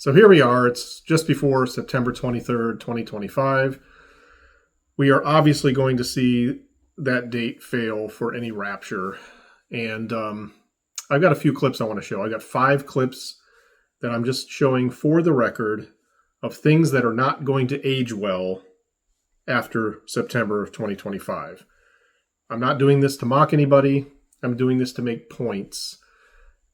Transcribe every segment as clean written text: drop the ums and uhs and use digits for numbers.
So here we are. It's just before September 23rd, 2025. We are obviously going to see that date fail for any rapture. And I've got a few clips I want to show. I got 5 clips that I'm just showing for the record of things that are not going to age well after September of 2025. I'm not doing this to mock anybody. I'm doing this to make points.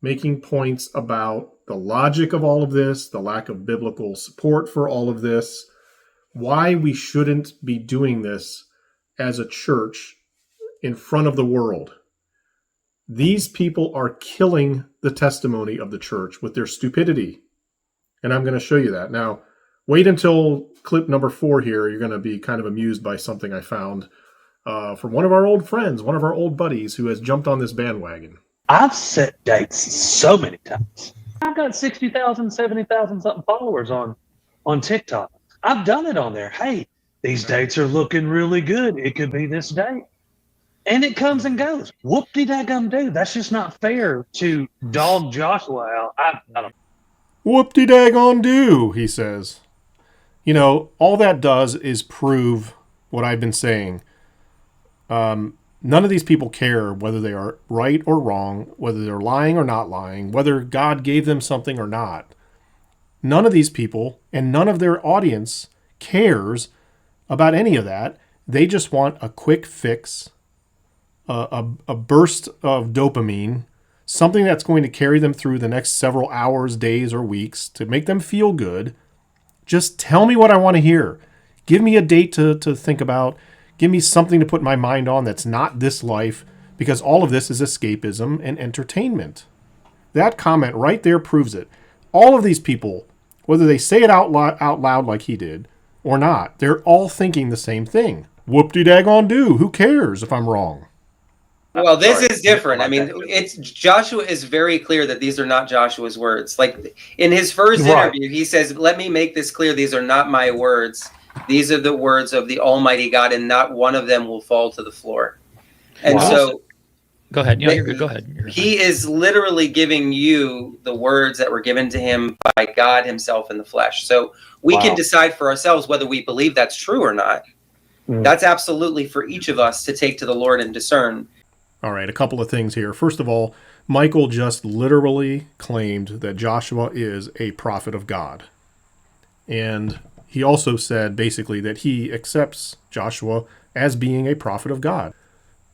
Making points about the logic of all of this, the lack of biblical support for all of this, why we shouldn't be doing this as a church in front of the world. These people are killing the testimony of the church with their stupidity. And I'm going to show you that. Now, wait until clip number 4 here. You're going to be kind of amused by something I found from one of our old friends, one of our old buddies who has jumped on this bandwagon. I've set dates so many times. I've got 60,000, 70,000 something followers on TikTok. I've done it on there. Hey, these dates are looking really good. It could be this date. And it comes and goes. Whoop-de-daggum-do. That's just not fair to dog Joshua out. I don't. Whoop-de-daggum-do, he says. You know, all that does is prove what I've been saying. None of these people care whether they are right or wrong, whether they're lying or not lying, whether God gave them something or not. None of these people and none of their audience cares about any of that. They just want a quick fix, a burst of dopamine, something that's going to carry them through the next several hours, days, or weeks to make them feel good. Just tell me what I want to hear. Give me a date to think about. Give me something to put my mind on that's not this life, because all of this is escapism and entertainment. That comment right there proves it. All of these people, whether they say it out loud like he did or not, they're all thinking the same thing. Whoop-de-daggum-do. Who cares if I'm wrong? Well, this is different. I mean, Joshua is very clear that these are not Joshua's words. Like in his first interview, he says, "Let me make this clear. These are not my words. These are the words of the Almighty God, and not one of them will fall to the floor." And so, go ahead. You're good. Go ahead. He is literally giving you the words that were given to him by God Himself in the flesh. So we can decide for ourselves whether we believe that's true or not. That's absolutely for each of us to take to the Lord and discern. All right, a couple of things here. First of all, Michael just literally claimed that Joshua is a prophet of God. And he also said basically that he accepts Joshua as being a prophet of God.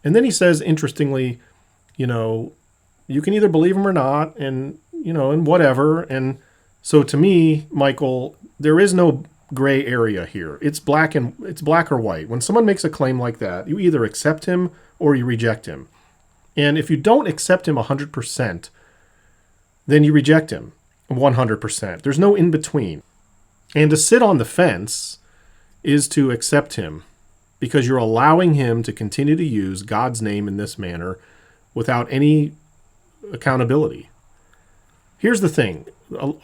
And then he says, interestingly, you know, you can either believe him or not, and, you know, and whatever. And so to me, Michael, there is no gray area here. It's black or white. When someone makes a claim like that, you either accept him or you reject him. And if you don't accept him 100%, then you reject him 100%. There's no in between. And to sit on the fence is to accept him, because you're allowing him to continue to use God's name in this manner without any accountability. Here's the thing.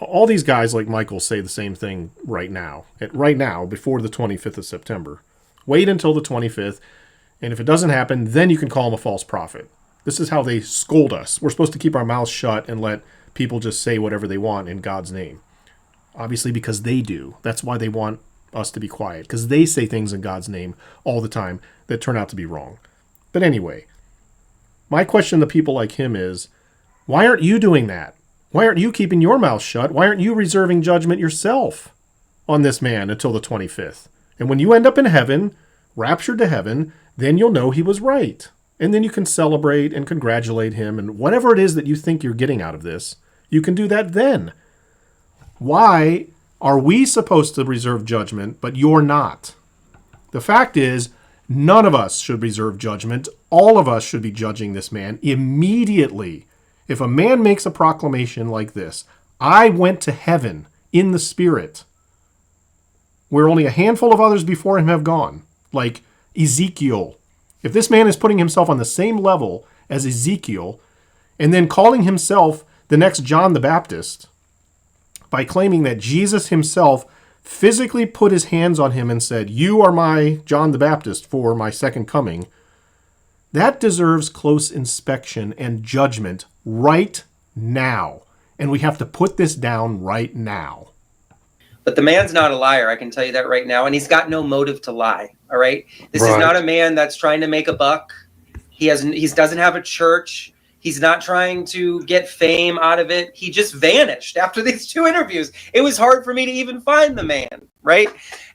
All these guys like Michael say the same thing right now, before the 25th of September. Wait until the 25th, and if it doesn't happen, then you can call him a false prophet. This is how they scold us. We're supposed to keep our mouths shut and let people just say whatever they want in God's name. Obviously, because they do. That's why they want us to be quiet, because they say things in God's name all the time that turn out to be wrong. But anyway, my question to people like him is, why aren't you doing that? Why aren't you keeping your mouth shut? Why aren't you reserving judgment yourself on this man until the 25th? And when you end up in heaven, raptured to heaven, then you'll know he was right. And then you can celebrate and congratulate him, and whatever it is that you think you're getting out of this, you can do that then. Why are we supposed to reserve judgment, but you're not? The fact is, none of us should reserve judgment. All of us should be judging this man immediately. If a man makes a proclamation like this, I went to heaven in the Spirit, where only a handful of others before him have gone, like Ezekiel. If this man is putting himself on the same level as Ezekiel, and then calling himself the next John the Baptist, by claiming that Jesus himself physically put his hands on him and said, "You are my John the Baptist for my second coming," that deserves close inspection and judgment right now. And we have to put this down right now. But the man's not a liar. I can tell you that right now. And he's got no motive to lie. All right. This is not a man that's trying to make a buck. He doesn't have a church. He's not trying to get fame out of it. He just vanished after these 2 interviews. It was hard for me to even find the man, right?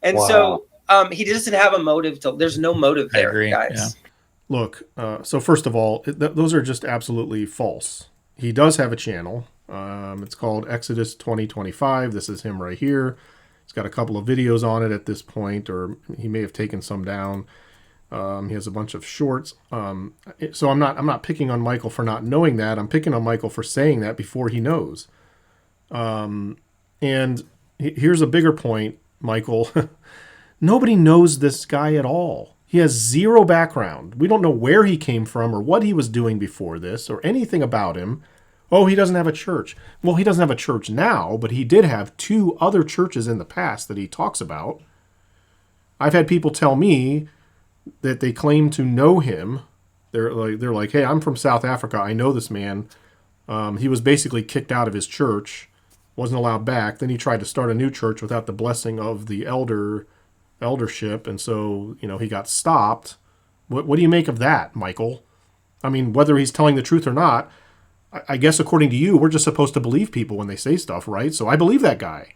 And so he doesn't have a motive. There's no motive there, agree, guys. yeah. Look, so first of all, those are just absolutely false. He does have a channel. It's called Exodus 2025. This is him right here. He's got a couple of videos on it at this point, or he may have taken some down. He has a bunch of shorts. So I'm not picking on Michael for not knowing that. I'm picking on Michael for saying that before he knows. And here's a bigger point, Michael. Nobody knows this guy at all. He has zero background. We don't know where he came from or what he was doing before this or anything about him. Oh, he doesn't have a church. Well, he doesn't have a church now, but he did have 2 other churches in the past that he talks about. I've had people tell me that they claim to know him. They're like, hey, I'm from South Africa. I know this man. He was basically kicked out of his church, wasn't allowed back. Then he tried to start a new church without the blessing of the eldership, and so he got stopped. What do you make of that, Michael? I mean, whether he's telling the truth or not, I guess according to you, we're just supposed to believe people when they say stuff, right? So I believe that guy.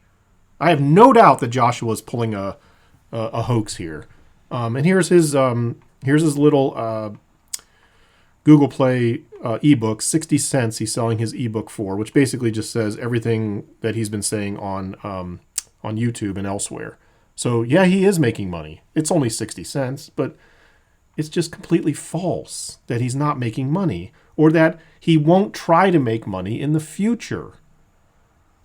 I have no doubt that Joshua's pulling a hoax here. And here's his little Google Play ebook, 60 cents. He's selling his ebook for, which basically just says everything that he's been saying on YouTube and elsewhere. So yeah, he is making money. It's only 60 cents, but it's just completely false that he's not making money or that he won't try to make money in the future.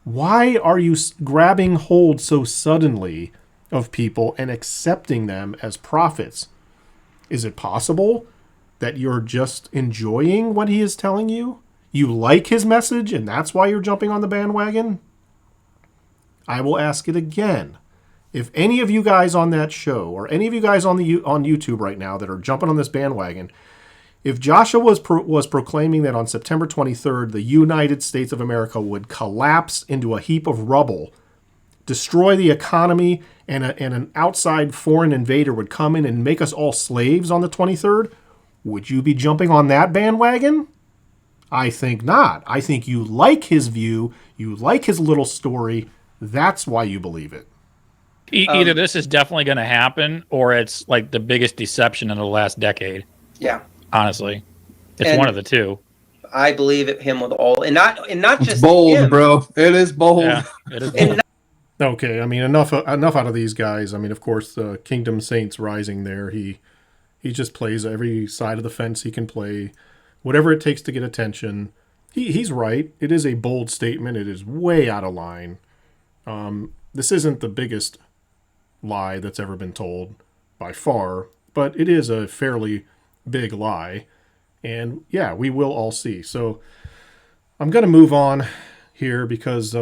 Why are you grabbing hold so suddenly of people and accepting them as prophets? Is it possible that you're just enjoying what he is telling you? You like his message and that's why you're jumping on the bandwagon? I will ask it again. If any of you guys on that show or any of you guys on YouTube right now that are jumping on this bandwagon, if Joshua was proclaiming that on September 23rd, the United States of America would collapse into a heap of rubble, destroy the economy, and an outside foreign invader would come in and make us all slaves on the 23rd, would you be jumping on that bandwagon? I think not. I think you like his view, you like his little story, that's why you believe it. Either this is definitely going to happen, or it's like the biggest deception in the last decade. Yeah. Honestly, it's one of the two. I believe him with all, and not just it's bold, him. bro. It is bold. Yeah, it is bold. Okay, I mean enough out of these guys. I mean, of course, the Kingdom Saints Rising there. He just plays every side of the fence he can play, whatever it takes to get attention. He's right. It is a bold statement. It is way out of line. This isn't the biggest lie that's ever been told by far, but it is a fairly big lie. And yeah, we will all see. So I'm going to move on here because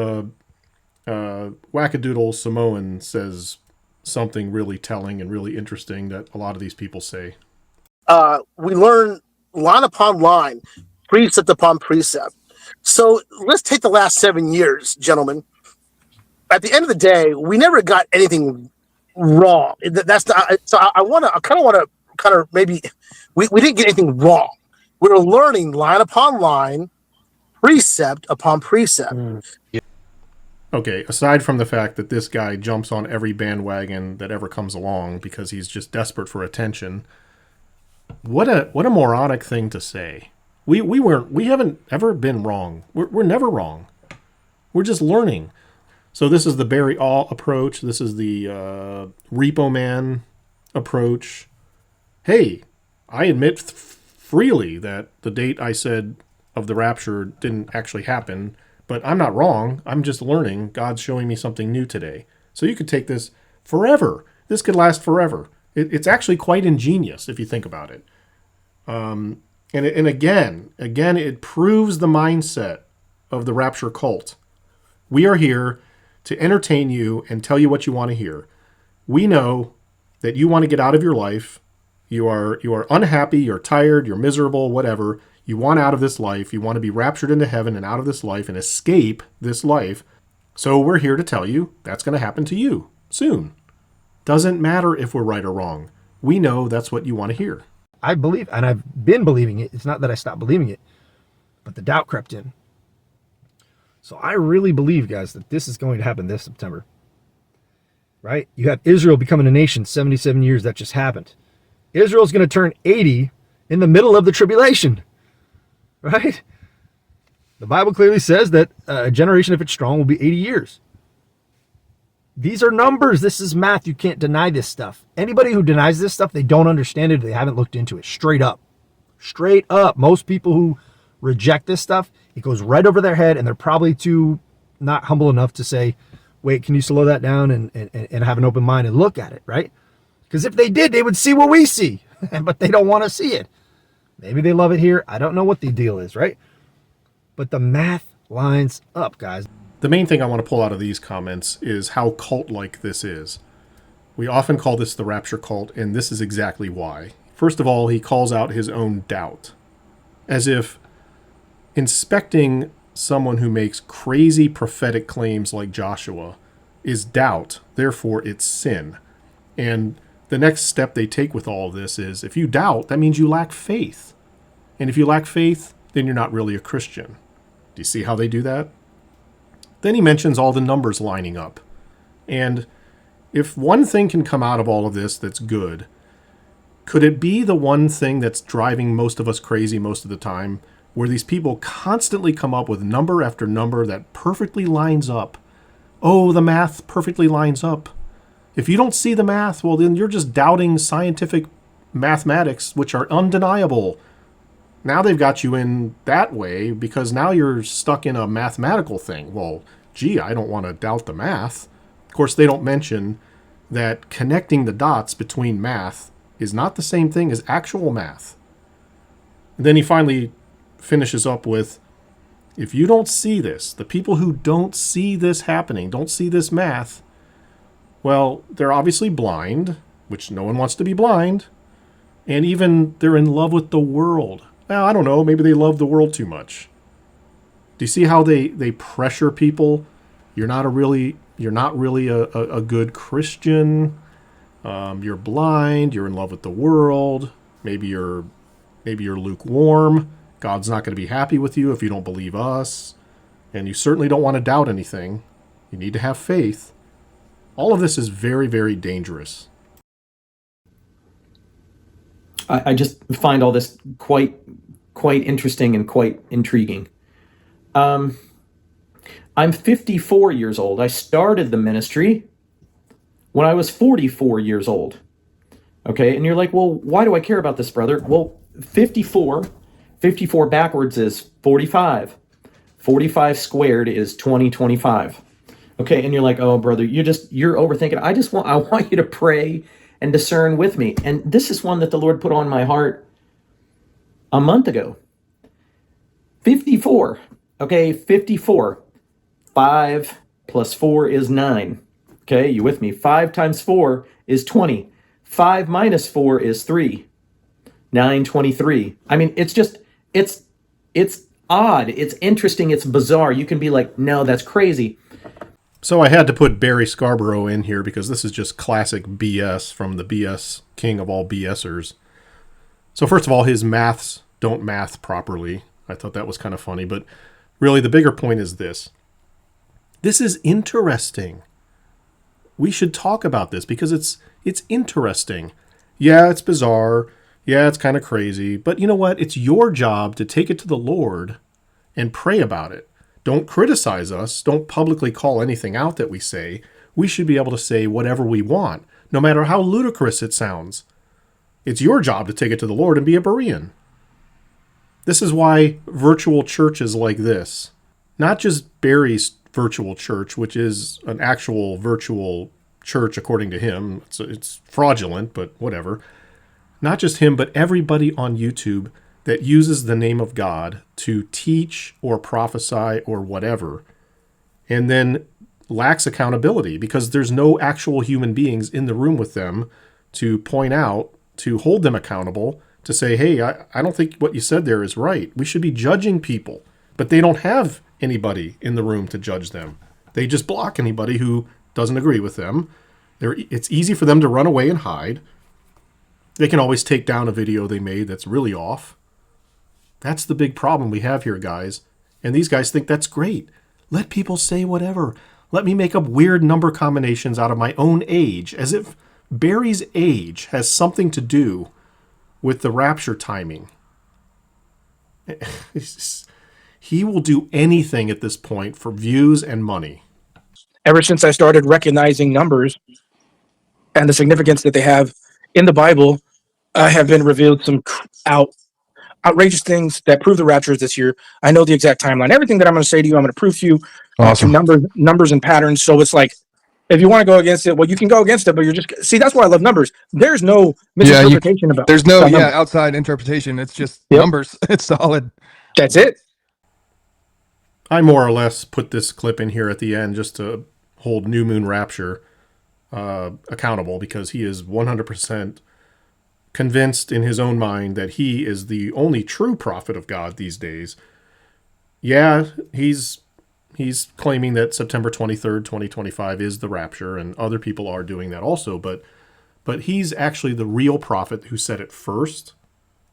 Wackadoodle Samoan says something really telling and really interesting that a lot of these people say. We learn line upon line, precept upon precept. So let's take the last 7 years, gentlemen. At the end of the day, we never got anything wrong. That's not, so I kind of want to maybe we didn't get anything wrong. We're learning line upon line, precept upon precept. Yeah. Okay, aside from the fact that this guy jumps on every bandwagon that ever comes along because he's just desperate for attention, what a moronic thing to say. We haven't ever been wrong. We're never wrong. We're just learning. So this is the Barry All approach. This is the Repo Man approach. Hey, I admit freely that the date I said of the rapture didn't actually happen, but I'm not wrong. I'm just learning. God's showing me something new today. So you could take this forever. This could last forever. It's actually quite ingenious if you think about it. And again, it proves the mindset of the rapture cult. We are here to entertain you and tell you what you want to hear. We know that you want to get out of your life. You are unhappy, you're tired, you're miserable, whatever. You want out of this life. You want to be raptured into heaven and out of this life and escape this life. So we're here to tell you that's going to happen to you soon. Doesn't matter if we're right or wrong. We know that's what you want to hear. I believe, and I've been believing it. It's not that I stopped believing it, but the doubt crept in. So I really believe, guys, that this is going to happen this September. Right? You have Israel becoming a nation, 77 years, that just happened. Israel's going to turn 80 in the middle of the tribulation. Right? The Bible clearly says that a generation, if it's strong, will be 80 years. These are numbers. This is math. You can't deny this stuff. Anybody who denies this stuff, they don't understand it. They haven't looked into it. Straight up. Straight up. Most people who reject this stuff, it goes right over their head, and they're probably too not humble enough to say, wait, can you slow that down and have an open mind and look at it, right? Because if they did, they would see what we see, but they don't want to see it. Maybe they love it here. I don't know what the deal is, right? But the math lines up, guys. The main thing I want to pull out of these comments is how cult-like this is. We often call this the Rapture cult, and this is exactly why. First of all, he calls out his own doubt, as if inspecting someone who makes crazy prophetic claims like Joshua is doubt, therefore it's sin. And the next step they take with all of this is, if you doubt, that means you lack faith. And if you lack faith, then you're not really a Christian. Do you see how they do that? Then he mentions all the numbers lining up. And if one thing can come out of all of this that's good, could it be the one thing that's driving most of us crazy most of the time, where these people constantly come up with number after number that perfectly lines up? Oh, the math perfectly lines up. If you don't see the math, well, then you're just doubting scientific mathematics, which are undeniable. Now they've got you in that way because now you're stuck in a mathematical thing. Well, gee, I don't want to doubt the math. Of course, they don't mention that connecting the dots between math is not the same thing as actual math. And then he finally finishes up with, if you don't see this, the people who don't see this happening, don't see this math, well, they're obviously blind, which no one wants to be blind, and even they're in love with the world. Well, I don't know, maybe they love the world too much. Do you see how they pressure people? You're not really a good Christian. You're blind, you're in love with the world, maybe you're lukewarm. God's not going to be happy with you if you don't believe us. And you certainly don't want to doubt anything. You need to have faith. All of this is very, very dangerous. I just find all this quite interesting and quite intriguing. I'm 54 years old. I started the ministry when I was 44 years old. Okay, and you're like, well, why do I care about this, brother? Well, 54 backwards is 45. 45 squared is 2025. Okay, and you're like, oh, brother, you're overthinking. I want you to pray and discern with me. And this is one that the Lord put on my heart a month ago. 54. Okay, 54. 5 plus 4 is 9. Okay, you with me? 5 times 4 is 20. 5 minus 4 is 3. 9, 23. I mean, it's odd. It's interesting. It's bizarre. You can be like, no, that's crazy. So I had to put Barry Scarborough in here because this is just classic BS from the BS king of all BSers. So first of all, his maths don't math properly. I thought that was kind of funny, but really the bigger point is this. This is interesting. We should talk about this because it's interesting. Yeah, it's bizarre. Yeah, it's kind of crazy. But you know what? It's your job to take it to the Lord and pray about it. Don't criticize us. Don't publicly call anything out that we say. We should be able to say whatever we want, no matter how ludicrous it sounds. It's your job to take it to the Lord and be a Berean. This is why virtual churches like this, not just Barry's virtual church, which is an actual virtual church according to him. It's fraudulent, but whatever. Not just him, but everybody on YouTube that uses the name of God to teach or prophesy or whatever, and then lacks accountability because there's no actual human beings in the room with them to point out, to hold them accountable, to say, hey, I don't think what you said there is right. We should be judging people, but they don't have anybody in the room to judge them. They just block anybody who doesn't agree with them. It's easy for them to run away and hide. They can always take down a video they made that's really off. That's the big problem we have here, guys. And these guys think that's great. Let people say whatever. Let me make up weird number combinations out of my own age, as if Barry's age has something to do with the rapture timing. He will do anything at this point for views and money. Ever since I started recognizing numbers and the significance that they have in the Bible, I have been revealed some outrageous things that prove the rapture is this year. I know the exact timeline. Everything that I'm going to say to you, I'm going to prove to you Awesome. through numbers and patterns. So it's like, if you want to go against it, well, you can go against it, but you're just see. That's why I love numbers. There's no misinterpretation about. There's no numbers. outside interpretation. It's just Yep. numbers. It's solid. That's it. I more or less put this clip in here at the end just to hold New Moon Rapture accountable, because he is 100% convinced in his own mind that he is the only true prophet of God these days. Yeah, he's claiming that September 23rd, 2025 is the rapture, and other people are doing that also, but he's actually the real prophet who said it first.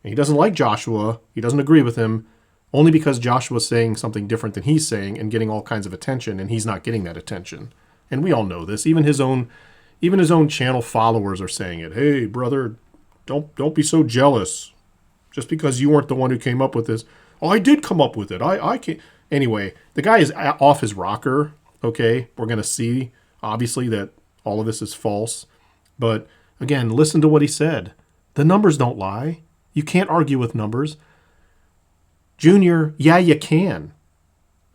And he doesn't like Joshua. He doesn't agree with him, only because Joshua's saying something different than he's saying and getting all kinds of attention, and he's not getting that attention. And we all know this. Even his own channel followers are saying it. Hey, brother, don't be so jealous. Just because you weren't the one who came up with this. Oh, I did come up with it. I can't. Anyway, the guy is off his rocker. Okay, we're going to see, obviously, that all of this is false. But again, listen to what he said. The numbers don't lie. You can't argue with numbers. Junior, yeah, you can.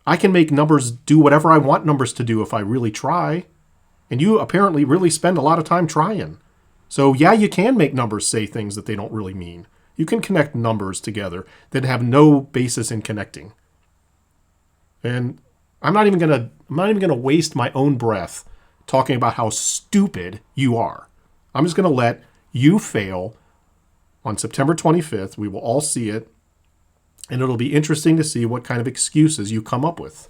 I can make numbers do whatever I want numbers to do if I really try. And you apparently really spend a lot of time trying. So yeah, you can make numbers say things that they don't really mean. You can connect numbers together that have no basis in connecting. And I'm not even gonna waste my own breath talking about how stupid you are. I'm just gonna let you fail on September 25th. We will all see it. And it'll be interesting to see what kind of excuses you come up with.